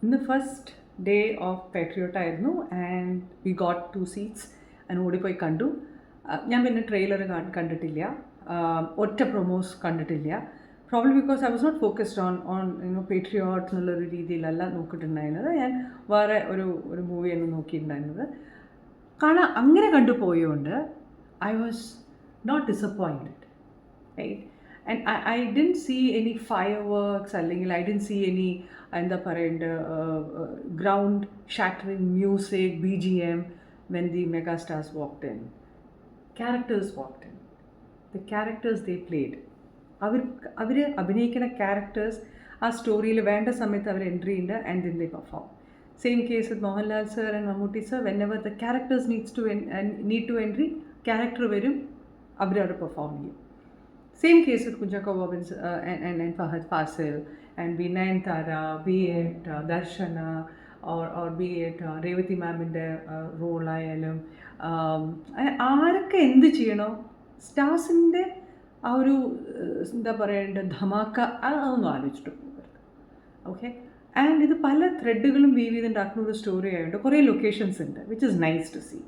ഇന്ന് first day of Patriot ആയിരുന്നു and we got 2 seats and ഓടിപ്പോയി കണ്ടു. ഞാൻ പിന്നെ ട്രെയിലർ കണ്ടിട്ടില്ല, ഒറ്റ പ്രൊമോസ് കണ്ടിട്ടില്ല. Probably because I was not focused on Patriot എന്നുള്ളൊരു രീതിയിലല്ല നോക്കിയിട്ടുണ്ടായിരുന്നത്. ഞാൻ വേറെ ഒരു മൂവിയാണ് നോക്കിയിട്ടുണ്ടായിരുന്നത്. കാണാൻ അങ്ങനെ കണ്ടുപോയതുകൊണ്ട് I was not disappointed, right? And I didn't see any fireworks, അല്ലെങ്കിൽ I didn't see any എന്താ പറയേണ്ട ground shattering music, BGM when the megastars walked in. Characters walked in. The characters they played. അവർ അഭിനയിക്കുന്ന characters ആ സ്റ്റോറിയിൽ വേണ്ട സമയത്ത് അവർ entry ചെയ്യുന്നുണ്ട് and then they perform. Same case with Mohanlal sir and Mammootty sir, whenever the characters need to entry, character വരും, അവരവിടെ perform ചെയ്യും. Same case with Kunchaka Bobbins and Fahad Fasil, and be Nayanthara, be it Darshana, or be it Revati ma'am in the role ആയാലും ആരൊക്കെ എന്ത് ചെയ്യണോ സ്റ്റാർസിൻ്റെ ആ ഒരു എന്താ പറയേണ്ട ധമാക്ക അതൊന്നും ആലോചിച്ചിട്ട് പോകരുത്. ഓക്കെ, ആൻഡ് ഇത് പല ത്രെഡുകളും വീവ് ചെയ്തുണ്ടാക്കുന്ന ഒരു സ്റ്റോറി ആയതുകൊണ്ട് കുറേ ലൊക്കേഷൻസ് ഉണ്ട്, which is nice to see.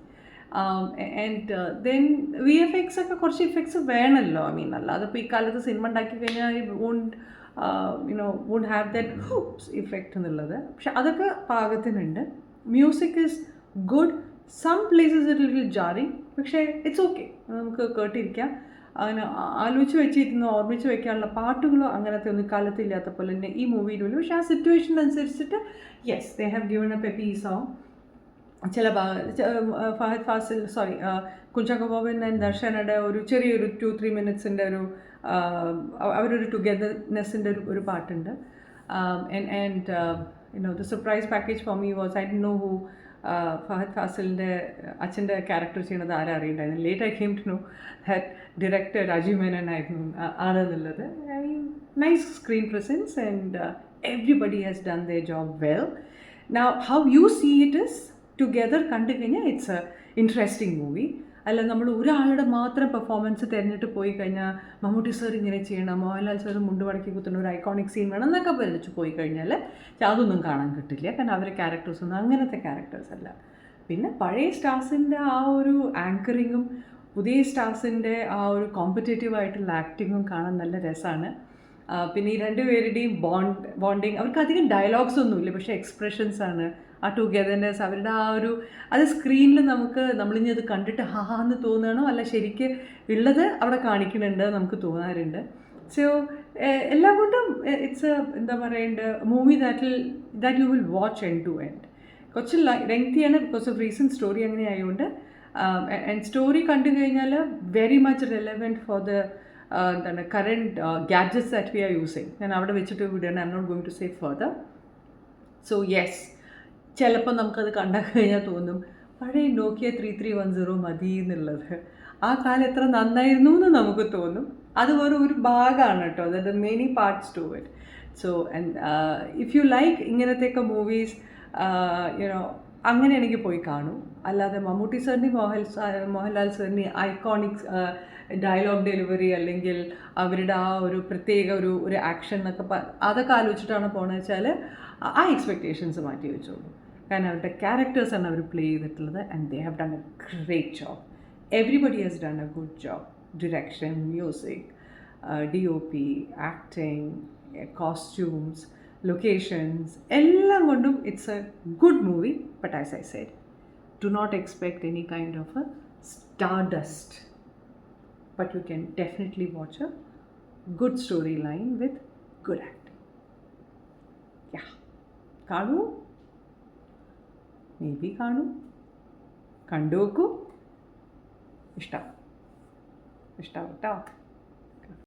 And then VFX ഒക്കെ കുറച്ച് ഇഫക്ട്സ് വേണമല്ലോ. ഐ മീൻ അല്ലാതെ ഇപ്പോൾ ഈ കാലത്ത് സിനിമ ഉണ്ടാക്കി കഴിഞ്ഞാൽ won't have that whoops effect എന്നുള്ളത്. പക്ഷെ അതൊക്കെ പാകത്തിനുണ്ട്. Music is good, some places it little jarring, പക്ഷേ ഇറ്റ്സ് ഓക്കെ, നമുക്ക് കേട്ടിരിക്കാം. അങ്ങനെ ആലോചിച്ച് വെച്ചിരുന്ന് ഓർമ്മിച്ച് വെക്കാനുള്ള പാട്ടുകളോ അങ്ങനത്തെ ഒന്നും കാലത്തില്ലാത്ത പോലെ തന്നെ ഈ മൂവിയിലുള്ളൂ. പക്ഷേ ആ സിറ്റുവേഷൻ അനുസരിച്ചിട്ട് yes, they have given a peppy song. ചില ഫഹദ് ഫാസിൽ കുഞ്ചാക്കോ ബോബൻ ആൻഡ് ദർശനയുടെ ഒരു ചെറിയൊരു 2-3 മിനിറ്റ്സിൻ്റെ ഒരു അവരൊരു ടുഗെദർനെസ്സിൻ്റെ ഒരു പാട്ടുണ്ട്. And the surprise package for me was, I didn't know who Fahadh ഫാസിലിൻ്റെ അച്ഛൻ്റെ ക്യാരക്ടർ ചെയ്യുന്നത് ആരാ അറിയണ്ടായിരുന്നു. Late I came to know that director Rajeev Menon ആയിരുന്നു ആണെന്നുള്ളത്. Nice screen presence and everybody has done their job well. Now how you see it is together കണ്ടു കഴിഞ്ഞാൽ it's A interesting movie. അല്ല നമ്മൾ ഒരാളുടെ മാത്രം പെർഫോമൻസ് തിരഞ്ഞിട്ട് പോയി കഴിഞ്ഞാൽ മമ്മൂട്ടി സാർ ഇങ്ങനെ ചെയ്യണം, മോഹൻലാൽ സാർ മുണ്ട് മടക്കി കുത്തുന്ന ഒരു ഐക്കോണിക് സീൻ വേണം എന്നൊക്കെ പറഞ്ഞിട്ട് പോയി കഴിഞ്ഞാൽ അതൊന്നും കാണാൻ കിട്ടില്ല. കാരണം അവരുടെ ക്യാരക്ടേഴ്സൊന്നും അങ്ങനത്തെ ക്യാരക്ടേഴ്സ് അല്ല. പിന്നെ പഴയ സ്റ്റാർസിൻ്റെ ആ ഒരു ആങ്കറിങ്ങും പുതിയ സ്റ്റാർസിൻ്റെ ആ ഒരു കോമ്പറ്റേറ്റീവായിട്ടുള്ള ആക്ടിങ്ങും കാണാൻ നല്ല രസമാണ്. പിന്നെ ഈ രണ്ടുപേരുടെയും ബോണ്ടിങ്, അവർക്ക് അധികം ഡയലോഗ്സ് ഒന്നുമില്ല, പക്ഷേ എക്സ്പ്രഷൻസാണ്, ആ ടുഗെദർനെസ്, അവരുടെ ആ ഒരു അത് സ്ക്രീനിൽ നമ്മളിനി അത് കണ്ടിട്ട് ഹാന്ന് തോന്നുകയാണോ അല്ല ശരിക്ക് ഉള്ളത് അവിടെ കാണിക്കുന്നുണ്ട് നമുക്ക് തോന്നാറുണ്ട്. സോ എല്ലാം കൊണ്ടും ഇറ്റ്സ് എന്താ പറയേണ്ട movie that you will watch end to end. കുറച്ച് ലെങ്തിയാണ് ബിക്കോസ് ഓഫ് റീസെൻറ്റ് സ്റ്റോറി അങ്ങനെ ആയതുകൊണ്ട്. ആൻഡ് സ്റ്റോറി കണ്ടു കഴിഞ്ഞാൽ very much relevant for the എന്താണ് current gadgets that we are using. ഞാൻ അവിടെ വെച്ചിട്ട് വിടുകയാണ്, I'm not going to say further. So yes, ചിലപ്പോൾ നമുക്കത് കണ്ടു കഴിഞ്ഞാൽ തോന്നും പഴയ നോക്കിയ 3310 മതി എന്നുള്ളത്. ആ കാലം എത്ര നന്നായിരുന്നു എന്ന് നമുക്ക് തോന്നും. അത് വെറും ഒരു ഭാഗമാണ് കേട്ടോ, the many parts to it. So if you like ഇങ്ങനത്തെയൊക്കെ മൂവീസ് അങ്ങനെയാണെങ്കിൽ പോയി കാണൂ. അല്ലാതെ മമ്മൂട്ടി സാറിൻ്റെയും മോഹൻലാൽ സാറിൻ്റെയും ഐക്കോണിക് ഡയലോഗ് ഡെലിവറി അല്ലെങ്കിൽ അവരുടെ ആ ഒരു പ്രത്യേക ഒരു ആക്ഷൻ എന്നൊക്കെ അതൊക്കെ ആലോചിച്ചിട്ടാണ് പോകണമെന്ന് വെച്ചാൽ ആ എക്സ്പെക്റ്റേഷൻസ് മാറ്റി വെച്ചോളൂ. കാരണം അവരുടെ ക്യാരക്ടേഴ്സാണ് അവർ പ്ലേ ചെയ്തിട്ടുള്ളത് and they have done a great job. Everybody has done a good job. Direction, music, DOP, acting, costumes, locations, എല്ലാം കൊണ്ടും it's a good movie. But as I said, do not expect any kind of a stardust, but you can definitely watch a good storyline with good acting. Yeah, കാണൂ, may be കാണൂ, കണ്ടു നോക്കൂ, ഇഷ്ടം കേട്ടോ.